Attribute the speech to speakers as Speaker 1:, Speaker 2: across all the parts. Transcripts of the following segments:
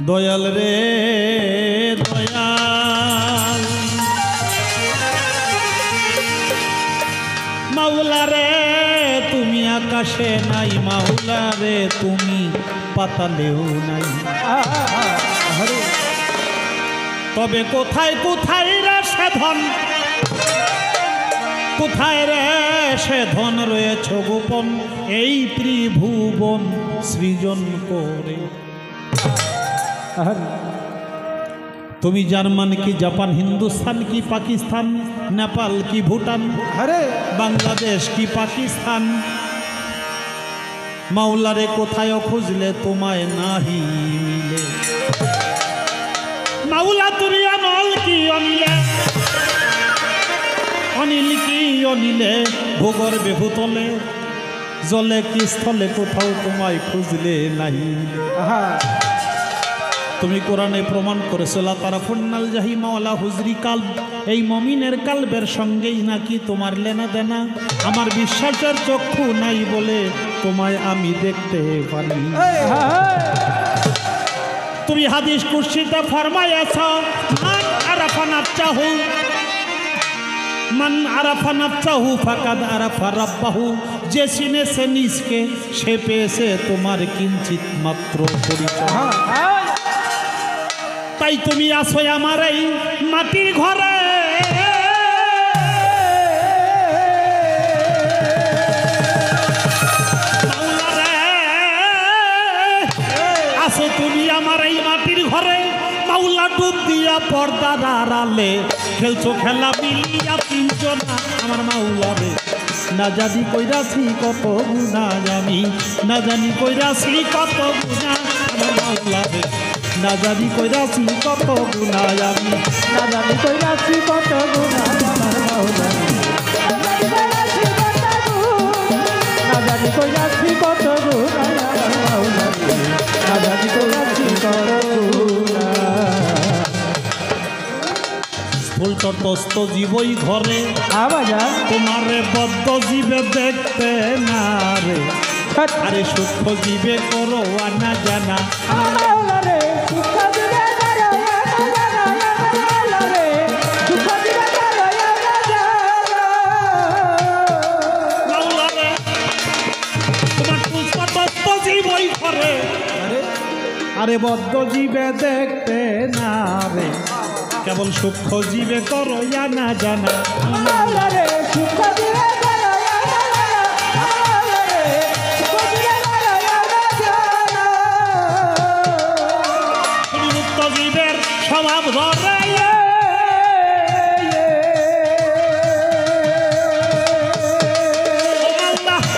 Speaker 1: দয়াল রে দয়াল মাওলা রে তুমি আকাশে নাই, মাওলা রে তুমি পাতালেও নাই। তবে কোথায় কোথায় রে সে ধন, কোথায় রে সে ধন রয়েছ গোপন, এই ত্রিভুবন সৃজন করে। তুমি জার্মান কি জাপান, হিন্দুস্তান কি পাকিস্তান, নেপাল কি ভুটান, বাংলাদেশ কি পাকিস্তান, মাওলারে কোথায় খুঁজলে তোমায় নাহি মিলে। মাওলা তুমি অনল কি অনিলে, অনিল কি অনিলে, ভূগর্ভে ভূতলে জলে কি স্থলে, কোথাও তোমায় খুঁজলে নাহি। তুমি কোরআনে প্রমাণ করেছো লা তারাফুন্নাল জাহিমা ওয়ালা হুজরি কালব, এই মমিনের কালবের সঙ্গেই নাকি তোমার লেনা দেনা। আমার বিশ্বাসের চক্ষু নাই বলে তোমায় আমি দেখতে পারি। তুমি হাদিস কুরসিতে ফরমায়েছ মান আরাফা নাফসাহু, মান আরাফা নাফসাহু ফাকাদ আরাফা রাব্বাহু, যে চিনেছে নিজকে সে পেয়েছে তোমার কিঞ্চিত মাত্র পরিচয়। তাই তুমি আসো আমার এই মাটির ঘরে, আসো তুমি আমার এই মাটির ঘরে। মাওলা ডুব দিয়া পর্দার আড়ালে খেলছো খেলা মিলিয়া তিনজনা আমার মাওলা রে। না জানি কইরাছি কত গুনাহ আমি, না জানি কইরাছি কত গুনাহ আমার মাওলা রে। না জানি কইরাছি কত গুনাহ আমি, না জানি কইরাছি কত গুনাহ আমার মাওলা রে। না জানি কইরাছি কত গুনাহ আমার মাওলা রে, না জানি কইরাছি কত গুনাহ। ফুল তটস্থ জীবই ঘরে তোমারে বদ্ধ জীবে দেখতে না রে। আরে সূক্ষ্ম জীবে করো আনা জানা, আরে বদ্ধ জীবে দেখতে না রে, কেবল সূক্ষ্ম জীবে করো জানা জানা। তুমি মুক্ত জীবের স্বভাব ধরে,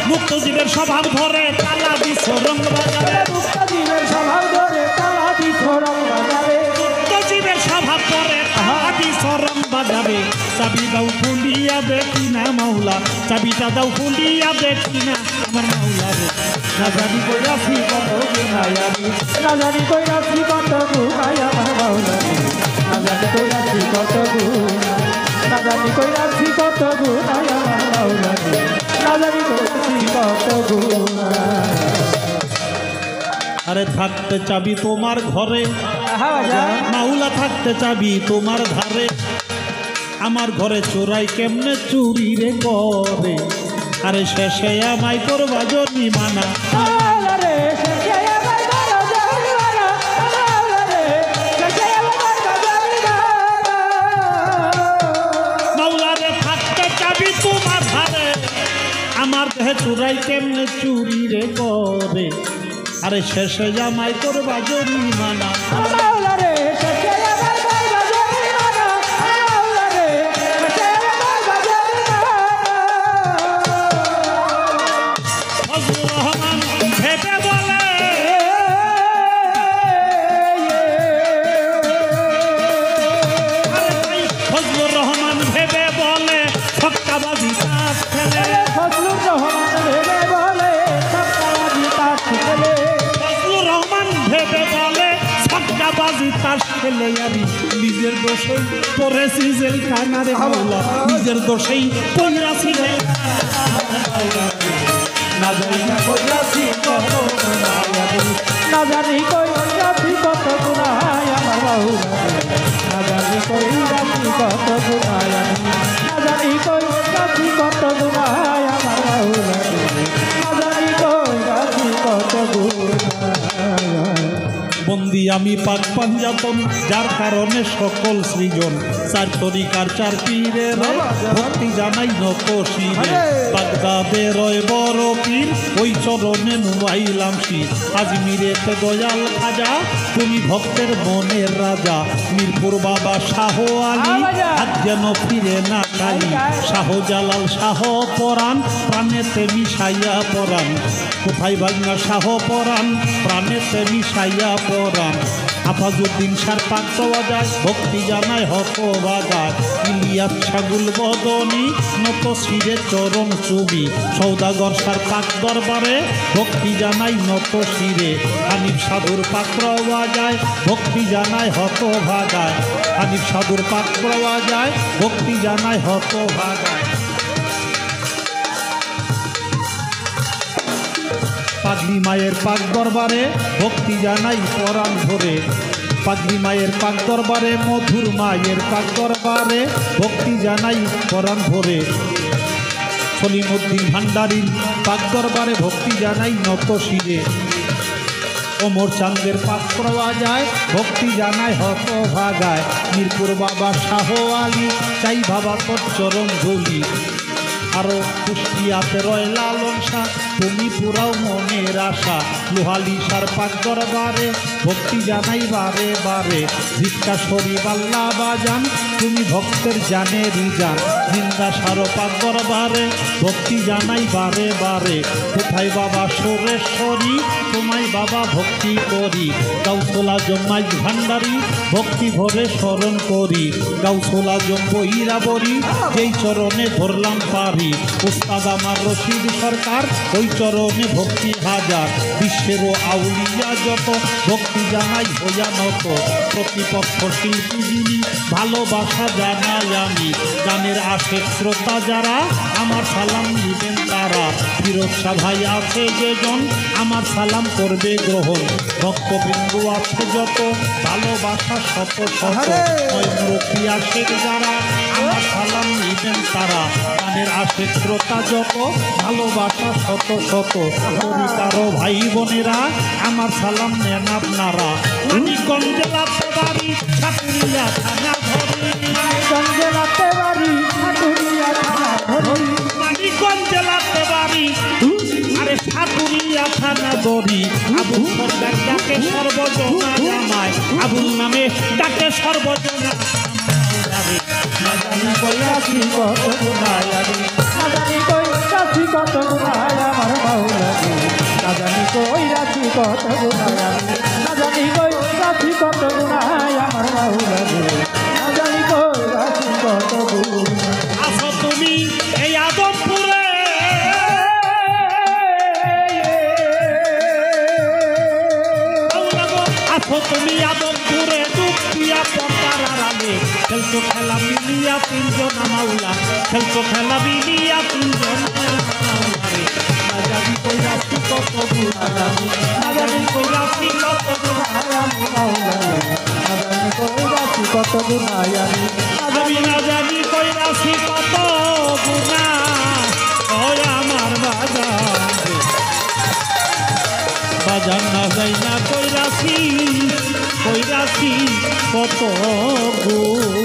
Speaker 1: মুক্ত জীবের স্বভাব ধরে তালা দিছ রং বাজারে, মুক্ত জীবের স্বভাব ধরে তালা দিছ রং বাজারে, মুক্ত জীবের স্বভাব ধরে তালা দিছ রং বাজারে। চাবি দাও খুলিয়া দেখি না মাওলা, চাবিটা দাও খুলিয়া দেখি না আমার মাওলা রে। না জানি কইরাছি কত গুনাহ আমি, না জানি কইরাছি কত গুনাহ আমার মাওলা রে। না জানি কইরাছি কত গুনাহ, না জানি কইরাছি কত গুনাহ আমার মাওলা রে, না জানি কইরাছি কত গুনাহ। আরে থাকতে চাবি তোমার ঘরে মাওলা, থাকতে চাবি তোমার ধারে। আমার ঘরে চোরাই কেমনে চুরি রে করে, আরে শেষে আমায় করবা জরিমানা। মাওলা রে থাকতে চাবি তোমার ধারে, আমার দেহে চোরাই কেমনে চুরি রে করে, আরে শেষে আমায় করবা জরিমানা। নিজের দোষে পড়েছি জেলখানারে মাওলা, নিজের দোষেই পড়েছি না জানি কইরাছি কত গুনাহ, না জানি কইরাছি কত গুনাহ। বন্দি আমি পাক পাঞ্জাতন, যার কারণে সকল সৃজন। চার তরিকার চার পীরের ভক্তি জানাই নত শিরে। বাগদাদে রয় বড় পীর, ওই চরণে নুয়াইলাম শির। আজমিরেতে দয়াল খাজা, তুমি ভক্তের মনের রাজা। মিরপুর বাবা শাহ আলী, আজ যেন ফিরে না কালী। শাহজালাল শাহ পরাণ, প্রাণেতে মিশাইয়া পরাণ। কোথায় বাজনা শাহ পরাণ, প্রাণেতে মিশাইয়া পরাণ। আফাজুদ্দিন সার পাক পাওয়া যায়, ভক্তি জানায় হত বাজায়। ইলিয়াস ছাগুল বদনী, নত শিরে চরণ চুবি। সৌদাগর সার পাক দরবারে, ভক্তি জানাই নত শিরে। হানিফ সাধুর পাক পাওয়া যায়, ভক্তি জানায় হত ভাগায়। হানিফ সাধুর পাক পাওয়া যায়, ভক্তি জানায় হত ভাগায়। পাগলি মায়ের পাক দরবারে, ভক্তি জানাই পরাণ ধরে। পাগলি মায়ের পাক দরবারে, মধুর মায়ের পাক দরবারে, ভক্তি জানাই পরাণ ধরে। সলিমুদ্দিন ভান্ডারীর পাক দরবারে, ভক্তি জানাই নত শিরে। ওমর চাঁদের পাক পাওয়া যায়, ভক্তি জানায় হত ভাগায়। মিরপুর বাবা শাহ আলী, চাই বাবা তোর চরণ ধুলি। আরো কুষ্টিয়াতে রয় লালন শাহ, তুমি পুরাও মনের আশা। লোহালি সার পাক দরবারে, ভক্তি জানাই বারে বারে। ভিক্ষা শরীফ আল্লাহ বাজান, তুমি ভক্তের জানেরই জান। জিন্দা সার পাক দরবারে, ভক্তি জানাই বারে বারে। কোথায় বাবা সুরেশ্বরী, তোমায় বাবা ভক্তি করি। গাউসুল আজম মাইজ ভান্ডারী, ভক্তি ভরে স্মরণ করি। গাউসুল আজম বৈরাবরী, যেই চরণে ধরলাম পারি। উস্তাদ আমার রশিদ সরকার, ওই চরণে ভক্তি হাজার। বিশ্বেরও আউলিয়া যত, ভক্তি জানাই হইয়া নত। প্রতিপক্ষ শিল্পী যিনি, ভালোবাসা জানাই আমি। গানের আশেক শ্রোতা যারা, আমার সালাম নিবেন তারা। ফিরোজ শাহ ভাই আছে যেজন, আমার সালাম করবে গ্রহণ। ভক্তবৃন্দ আছে যত, ভালোবাসা শত শত। ময়ূরী আশেক যারা, আমার সালাম নিবেন তারা। গানের আশেক শ্রোতা যত, ভালোবাসা শত শত। কারো ভাই বোনেরা, আমার সালাম নেন আপনারা। মানিকগঞ্জ জেলাতে বাড়ি, সাটুরিয়া থানা ধরি। মানিকগঞ্জ জেলাতে বাড়ি, সাটুরিয়া থানা ধরি। মানিকগঞ্জ জেলাতে বাড়ি, আরে সাটুরিয়া থানা ধরি। আবুল সরকার ডাকে সর্বজনা জামায়, আবুল নামে ডাকে সর্বজনা। না জানি কইরাছি কত গুনায় আমি, না জানি কইরাছি কত গুনায় আমার মাওলারে। না জানি কইরাছি কত গুনায় আমি, না জানি কইরাছি কত গুনায় আমার মাওলারে। না জানি কইরাছি কত গুনায়। আসো তুমি এই আদমপুরে, আসো তুমি আদমপুরে, ডুবিয়া পর্দার আড়ালে। খেলতো খেলা মিলিয়া তিনজন মাওলা, খেলতো খেলা মিলিয়া তিনজন মাওলারে। না জানি কইরাছি কত গুনাহ আমি, না জানি কইরাছি কত গুনাহ আমি মাওলারে। না জানি কইরাছি কত গুনাহ আমি, আমি না জানি কইরাছি কত গুনাহ। ওই আমার বাজান না যাই না কইরাছি কত গুনাহ।